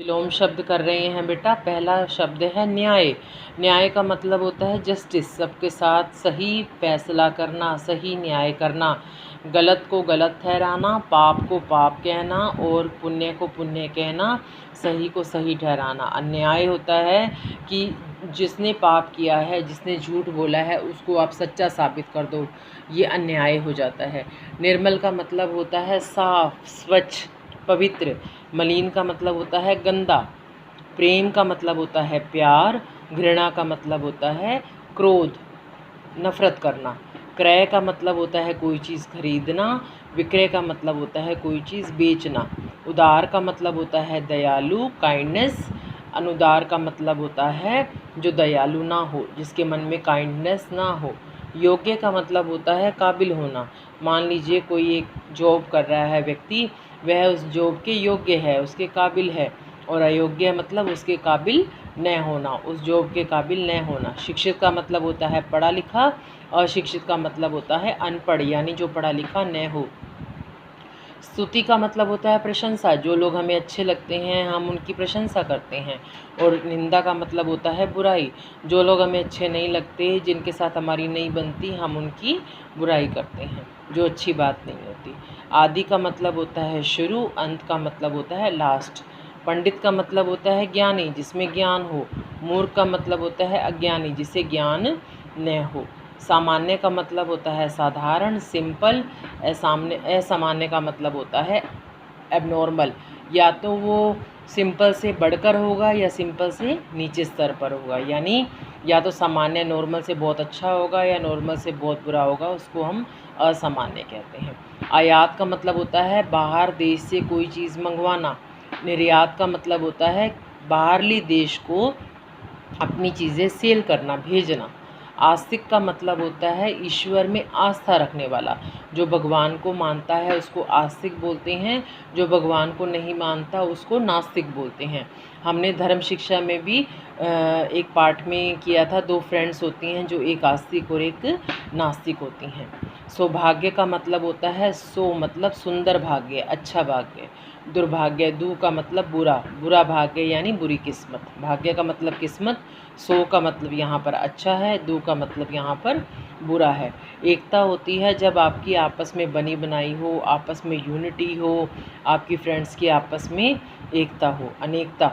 विलोम शब्द कर रहे हैं बेटा। पहला शब्द है न्याय। न्याय का मतलब होता है जस्टिस, सबके साथ सही फैसला करना, सही न्याय करना, गलत को गलत ठहराना, पाप को पाप कहना और पुण्य को पुण्य कहना, सही को सही ठहराना। अन्याय होता है कि जिसने पाप किया है, जिसने झूठ बोला है, उसको आप सच्चा साबित कर दो, ये अन्याय हो जाता है। निर्मल का मतलब होता है साफ, स्वच्छ, पवित्र। मलिन का मतलब होता है गंदा। प्रेम का मतलब होता है प्यार। घृणा का मतलब होता है क्रोध, नफरत करना। क्रय का मतलब होता है कोई चीज़ खरीदना। विक्रय का मतलब होता है कोई चीज़ बेचना। उदार का मतलब होता है दयालु, काइंडनेस। अनुदार का मतलब होता है जो दयालु ना हो, जिसके मन में काइंडनेस ना हो। योग्य का मतलब होता है काबिल होना। मान लीजिए कोई एक जॉब कर रहा है व्यक्ति, वह उस जॉब के योग्य है, उसके काबिल है, और अयोग्य मतलब उसके काबिल न होना, उस जॉब के काबिल न होना। शिक्षित का मतलब होता है पढ़ा लिखा। अशिक्षित का मतलब होता है अनपढ़, यानी जो पढ़ा लिखा न हो। स्तुति का मतलब होता है प्रशंसा, जो लोग हमें अच्छे लगते हैं हम उनकी प्रशंसा करते हैं। और निंदा का मतलब होता है बुराई, जो लोग हमें अच्छे नहीं लगते, जिनके साथ हमारी नहीं बनती, हम उनकी बुराई करते हैं, जो अच्छी बात नहीं होती। आदि का मतलब होता है शुरू। अंत का मतलब होता है लास्ट। पंडित का मतलब होता है ज्ञानी, जिसमें ज्ञान हो। मूर्ख का मतलब होता है अज्ञानी, जिसे ज्ञान न हो। सामान्य का मतलब होता है साधारण, सिंपल। असामान्य का मतलब होता है एबनॉर्मल, या तो वो सिंपल से बढ़कर होगा या सिंपल से नीचे स्तर पर होगा, यानी या तो सामान्य नॉर्मल से बहुत अच्छा होगा या नॉर्मल से बहुत बुरा होगा, उसको हम असामान्य कहते हैं। आयात का मतलब होता है बाहर देश से कोई चीज़ मंगवाना। निर्यात का मतलब होता है बाहरली देश को अपनी चीज़ें सेल करना, भेजना। आस्तिक का मतलब होता है ईश्वर में आस्था रखने वाला, जो भगवान को मानता है उसको आस्तिक बोलते हैं, जो भगवान को नहीं मानता उसको नास्तिक बोलते हैं। हमने धर्म शिक्षा में भी एक पाठ में किया था, दो फ्रेंड्स होती हैं जो एक आस्तिक और एक नास्तिक होती हैं। सौभाग्य का मतलब होता है सो मतलब सुंदर भाग्य, अच्छा भाग्य। दुर्भाग्य, दु का मतलब बुरा, बुरा भाग्य यानी बुरी किस्मत। भाग्य का मतलब किस्मत, सो का मतलब यहाँ पर अच्छा है, दु का मतलब यहाँ पर बुरा है। एकता होती है जब आपकी आपस में बनी बनाई हो, आपस में यूनिटी हो, आपकी फ्रेंड्स की आपस में एकता हो। अनेकता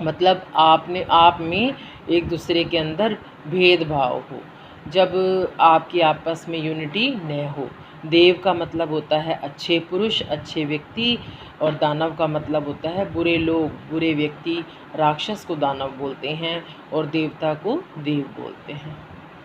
मतलब आप में एक दूसरे के अंदर भेदभाव हो, जब आपकी आपस में यूनिटी न हो। देव का मतलब होता है अच्छे पुरुष, अच्छे व्यक्ति। और दानव का मतलब होता है बुरे लोग, बुरे व्यक्ति। राक्षस को दानव बोलते हैं और देवता को देव बोलते हैं।